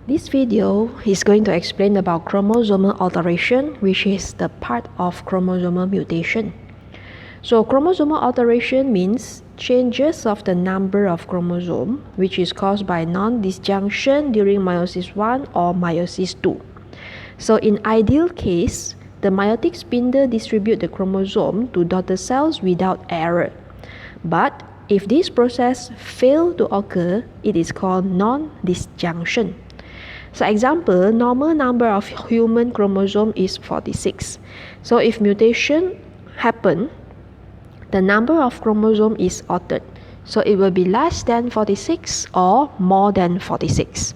This video is going to explain about chromosomal alteration, which is the part of chromosomal mutation. So chromosomal alteration means changes of the number of chromosome, which is caused by non-disjunction during meiosis 1 or meiosis 2. So in ideal case, the meiotic spindle distributes the chromosome to daughter cells without error. But if this process fails to occur, it is called non-disjunction. So example, normal number of human chromosome is 46. So if mutation happen, the number of chromosome is altered. So it will be less than 46 or more than 46.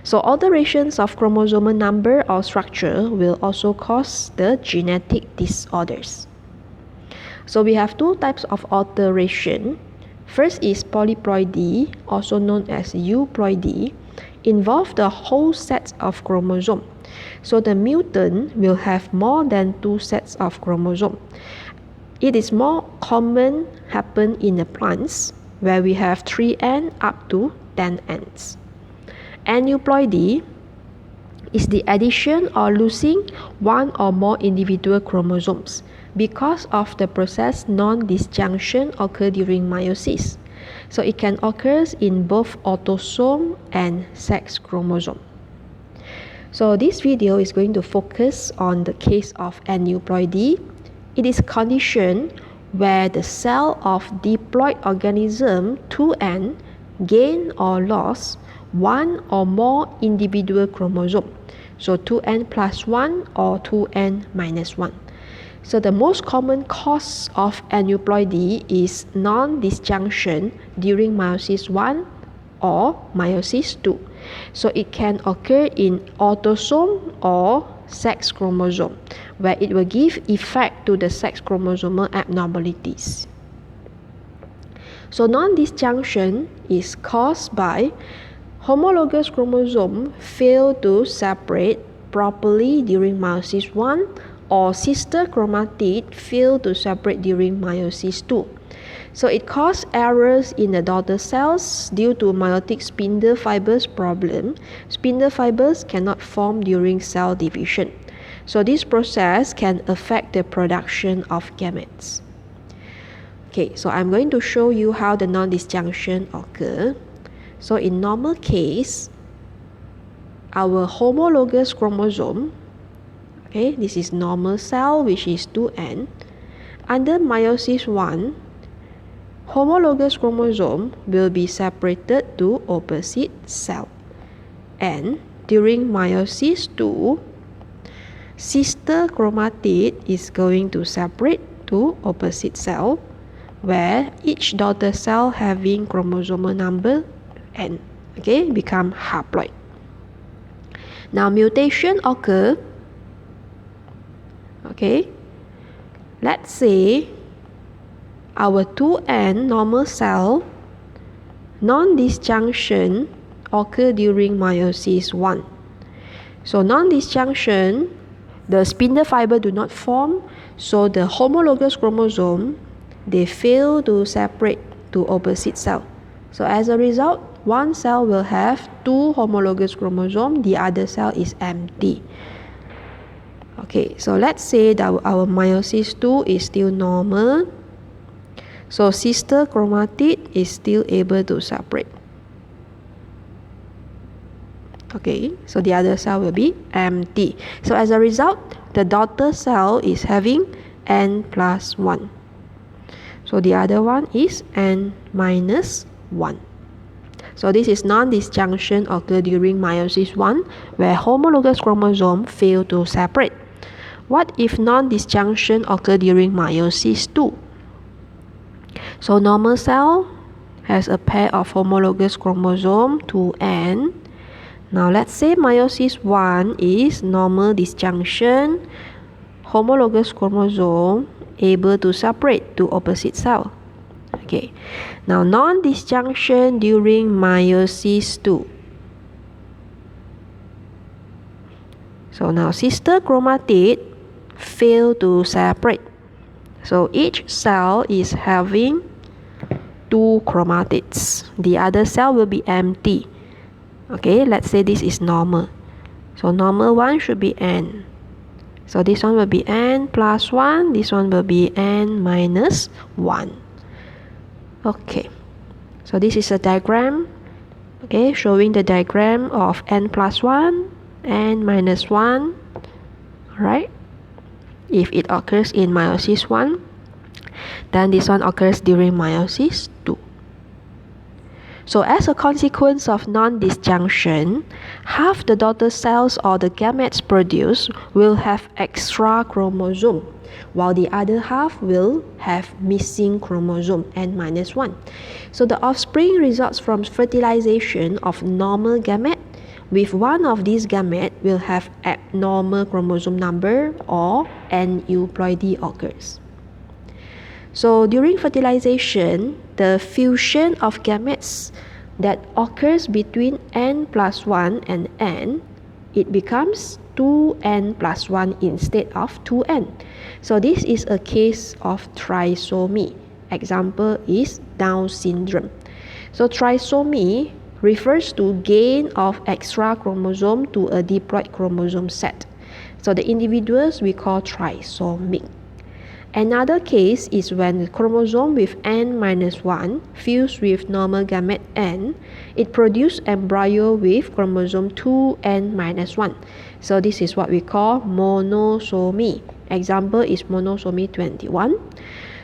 So alterations of chromosomal number or structure will also cause the genetic disorders. So we have two types of alteration. First is polyploidy, also known as euploidy, involve the whole sets of chromosome. So the mutant will have more than 2 sets of chromosome. It is more common happen in the plants where we have 3N up to 10Ns. Aneuploidy is the addition or losing one or more individual chromosomes because of the process non-disjunction occur during meiosis. So it can occur in both autosome and sex chromosome. So this video is going to focus on the case of aneuploidy. It is a condition where the cell of diploid organism 2N gain or lost one or more individual chromosome. So 2N plus 1 or 2N minus 1. So the most common cause of aneuploidy is non-disjunction during meiosis 1 or meiosis 2. So it can occur in autosome or sex chromosome, where it will give effect to the sex chromosomal abnormalities. So non-disjunction is caused by homologous chromosome fail to separate properly during meiosis 1 or sister chromatid fail to separate during meiosis 2. So it causes errors in the daughter cells due to meiotic spindle fibers problem. Spindle fibers cannot form during cell division. So this process can affect the production of gametes. Okay, so I'm going to show you how the non-disjunction occur. So in normal case, our homologous chromosome, okay, this is normal cell, which is 2N. Under meiosis 1, homologous chromosome will be separated to opposite cell. And during meiosis 2, sister chromatid is going to separate to opposite cell, where each daughter cell having chromosomal number N, okay, become haploid. Now mutation occur. Okay, let's say our 2N normal cell non-disjunction occur during meiosis 1. So non-disjunction, the spindle fiber do not form, so the homologous chromosome, they fail to separate to opposite cell. So as a result, one cell will have 2 homologous chromosomes, the other cell is empty. Okay, so let's say that our meiosis 2 is still normal. So sister chromatid is still able to separate. Okay, so the other cell will be empty. So as a result, the daughter cell is having N plus 1. So the other one is N minus 1. So this is non-disjunction occur during meiosis 1, where homologous chromosome fail to separate. What if non-disjunction occur during meiosis 2? So normal cell has a pair of homologous chromosome 2N. Now let's say meiosis 1 is normal disjunction, homologous chromosome able to separate to opposite cell. Okay, now non-disjunction during meiosis 2. So now sister chromatid fail to separate. So each cell is having 2 chromatids. The other cell will be empty. Okay, let's say this is normal. So normal one should be n. So this one will be n plus 1, this one will be n minus 1. Okay, so this is a diagram, okay, showing the diagram of n plus 1, n minus 1, alright? If it occurs in meiosis 1, then this one occurs during meiosis 2. So as a consequence of non-disjunction, half the daughter cells or the gametes produced will have extra chromosome, while the other half will have missing chromosome n-1. So the offspring results from fertilization of normal gamete, with one of these gametes will have abnormal chromosome number or aneuploidy occurs. So during fertilization, the fusion of gametes that occurs between n plus 1 and n, it becomes 2n plus 1 instead of 2n. So this is a case of trisomy. Example is Down syndrome. So trisomy refers to gain of extra chromosome to a diploid chromosome set. So the individuals we call trisomic. Another case is when the chromosome with n-1 fused with normal gamete n, it produces embryo with chromosome 2n-1. So this is what we call monosomy. Example is Monosomy 21.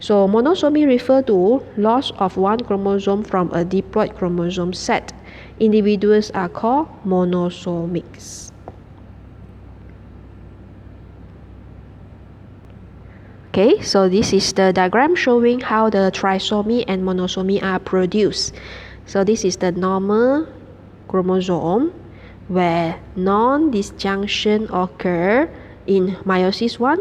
So monosomy refers to loss of one chromosome from a diploid chromosome set. Individuals are called monosomics. Okay, so this is the diagram showing how the trisomy and monosomy are produced. So this is the normal chromosome where non-disjunction occur in meiosis 1.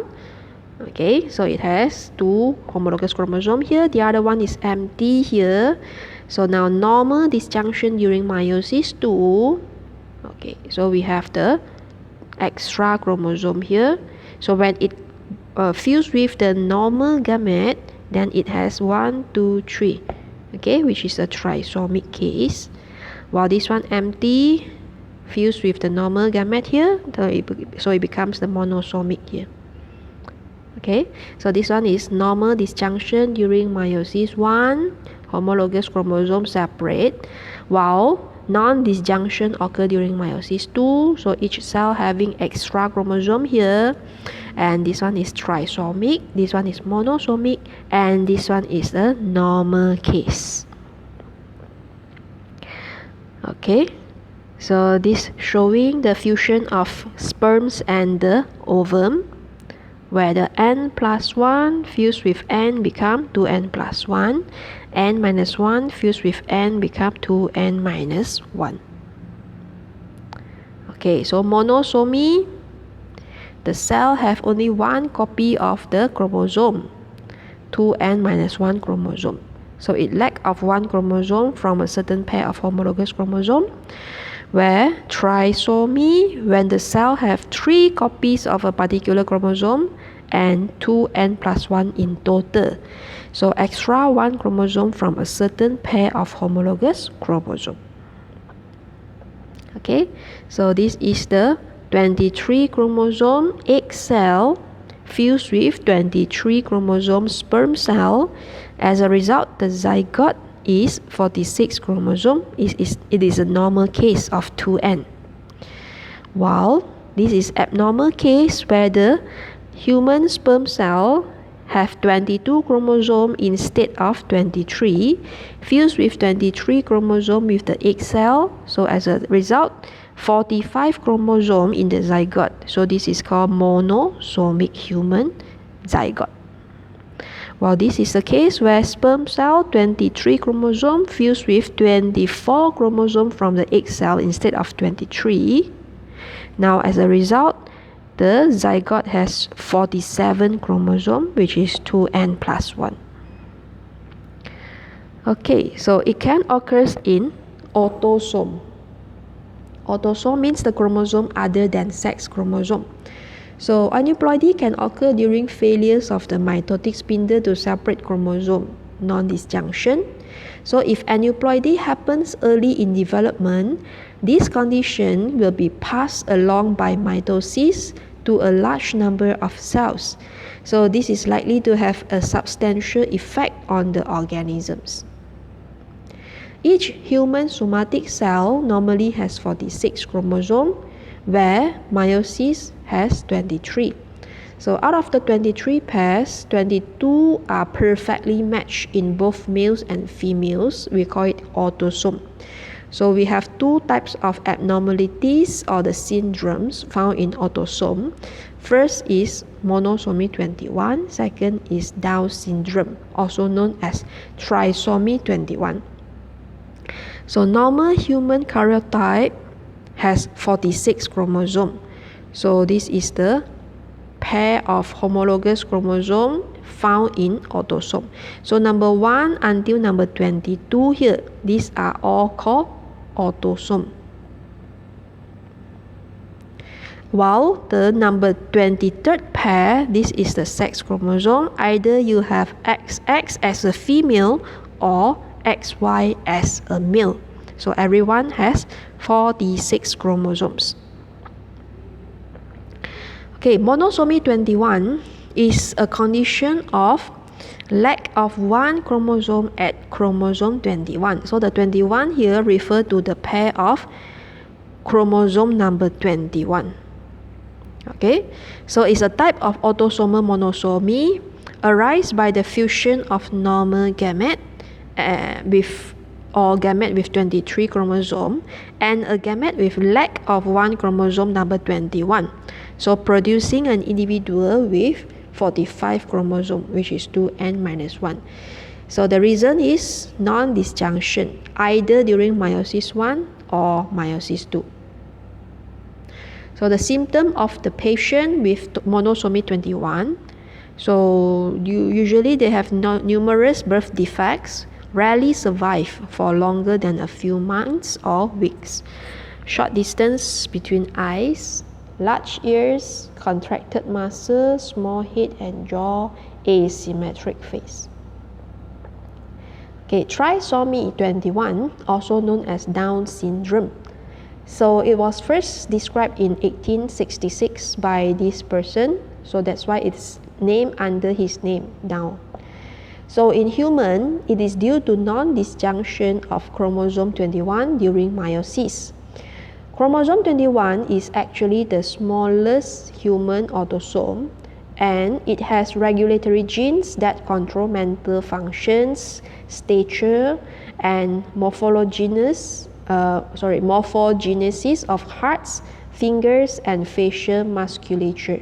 Okay, so it has two homologous chromosomes here. The other one is empty here. So now normal disjunction during meiosis 2. Okay, so we have the extra chromosome here. So when it fused with the normal gamete, then it has 1, 2, 3, okay, which is a trisomic case. While this one empty, fused with the normal gamete here, so it becomes the monosomic here. Okay, so this one is normal disjunction during meiosis 1, homologous chromosome separate, while non-disjunction occur during meiosis 2, so each cell having extra chromosome here, and this one is trisomic, this one is monosomic, and this one is a normal case. Okay, so this showing the fusion of sperms and the ovum, where the n plus 1 fused with n become 2n plus 1, n minus 1 fused with n become 2n minus 1. Okay, so monosomy, the cell have only one copy of the chromosome, 2n minus 1 chromosome. So it lack of one chromosome from a certain pair of homologous chromosome. Where trisomy, when the cell have 3 copies of a particular chromosome and 2n plus 1 in total. So extra one chromosome from a certain pair of homologous chromosome. Okay, so this is the 23 chromosome egg cell fused with 23 chromosome sperm cell. As a result, the zygote is 46 chromosome. It is a normal case of 2n. While this is abnormal case where the human sperm cell have 22 chromosome instead of 23, fused with 23 chromosome with the egg cell. So as a result, 45 chromosome in the zygote. So this is called monosomic human zygote. While this is the case where sperm cell 23 chromosome fused with 24 chromosome from the egg cell instead of 23. Now as a result, the zygote has 47 chromosome, which is 2n plus 1. Okay, so it can occur in autosome. Autosome means the chromosome other than sex chromosome. So aneuploidy can occur during failures of the mitotic spindle to separate chromosome, non-disjunction, So if aneuploidy happens early in development, this condition will be passed along by mitosis to a large number of cells. So this is likely to have a substantial effect on the organisms. Each human somatic cell normally has 46 chromosomes, where meiosis has 23. So out of the 23 pairs, 22 are perfectly matched in both males and females. We call it autosome. So we have two types of abnormalities or the syndromes found in autosome. First is Monosomy 21. Second is Down syndrome, also known as Trisomy 21. So normal human karyotype has 46 chromosomes. So this is the pair of homologous chromosome found in autosome. So number 1 until number 22 here, these are all called autosome. While the number 23rd pair, this is the sex chromosome. Either you have XX as a female or XY as a male. So everyone has 46 chromosomes. Okay, monosomy 21 is a condition of lack of one chromosome at chromosome 21. So the 21 here refer to the pair of chromosome number 21. Okay, so it's a type of autosomal monosomy arise by the fusion of normal gamete with 23 chromosome and a gamete with lack of one chromosome number 21. So producing an individual with 45 chromosome, which is 2n-1. So the reason is non-disjunction, either during meiosis 1 or meiosis 2. So the symptom of the patient with monosomy 21, so usually they have numerous birth defects, rarely survive for longer than a few months or weeks, short distance between eyes, large ears, contracted muscles, small head and jaw, asymmetric face. Okay, Trisomy 21, also known as Down syndrome. So it was first described in 1866 by this person, so that's why it's named under his name, Down. So in human, it is due to non-disjunction of chromosome 21 during meiosis. Chromosome 21 is actually the smallest human autosome, and it has regulatory genes that control mental functions, stature, and morphogenesis of hearts, fingers, and facial musculature.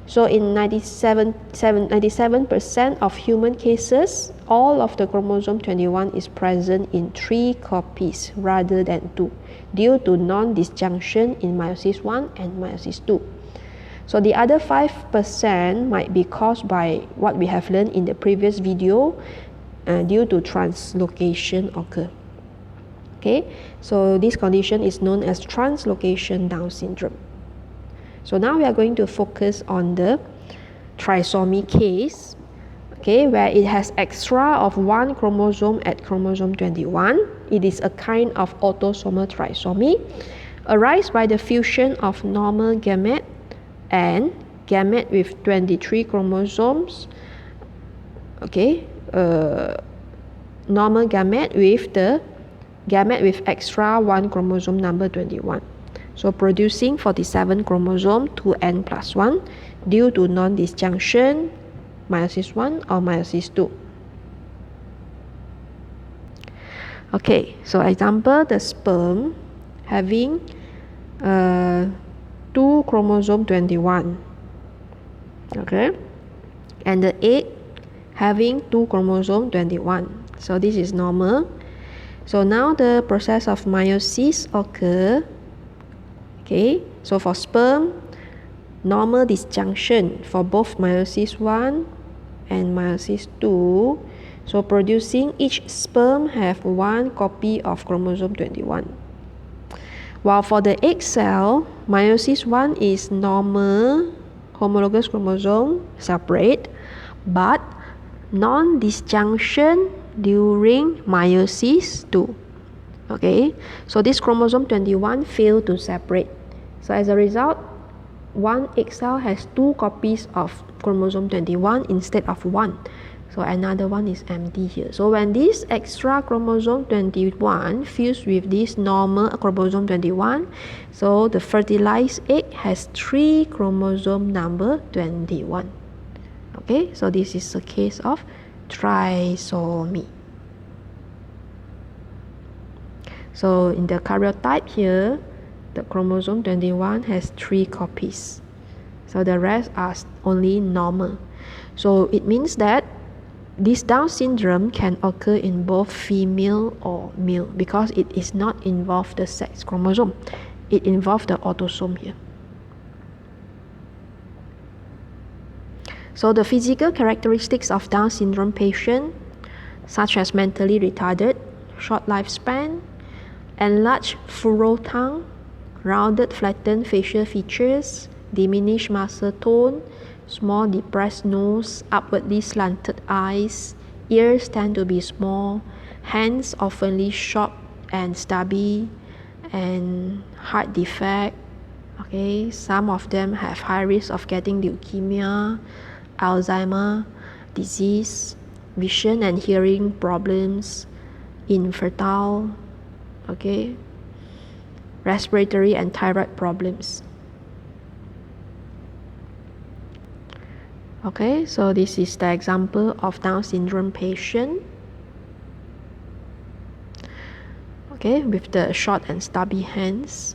So in 97% of human cases, all of the chromosome 21 is present in 3 copies rather than 2, due to non-disjunction in meiosis 1 and meiosis 2. So the other 5% might be caused by what we have learned in the previous video, due to translocation occur. Okay, so this condition is known as translocation Down syndrome. So now we are going to focus on the trisomy case, okay, where it has extra of one chromosome at chromosome 21. It is a kind of autosomal trisomy, arise by the fusion of normal gamete and gamete with 23 chromosomes, okay, normal gamete with the gamete with extra one chromosome number 21. So producing 47 chromosome 2n+1 due to non-disjunction, meiosis 1 or meiosis 2. Okay, so example, the sperm having 2 chromosome 21. Okay, and the egg having 2 chromosome 21. So this is normal. So now the process of meiosis occur. Okay, so for sperm, normal disjunction for both meiosis 1 and meiosis 2. So producing each sperm have 1 copy of chromosome 21. While for the egg cell, meiosis 1 is normal homologous chromosome separate, but non-disjunction during meiosis II. Okay, so this chromosome 21 failed to separate. So as a result, one egg cell has 2 copies of chromosome 21 instead of 1. So another one is empty here. So when this extra chromosome 21 fused with this normal chromosome 21, so the fertilized egg has 3 chromosome number 21. Okay, so this is a case of trisomy. So in the karyotype here, the chromosome 21 has 3 copies. So the rest are only normal. So it means that this Down syndrome can occur in both female or male because it is not involve the sex chromosome. It involves the autosome here. So the physical characteristics of Down syndrome patient, such as mentally retarded, short lifespan, enlarged furrow tongue, rounded flattened facial features, diminished muscle tone, small depressed nose, upwardly slanted eyes, ears tend to be small, hands oftenly short and stubby, and heart defect. Okay, some of them have high risk of getting leukemia, Alzheimer disease, vision and hearing problems, infertile, okay, respiratory and thyroid problems. Okay, so this is the example of Down syndrome patient. Okay, with the short and stubby hands.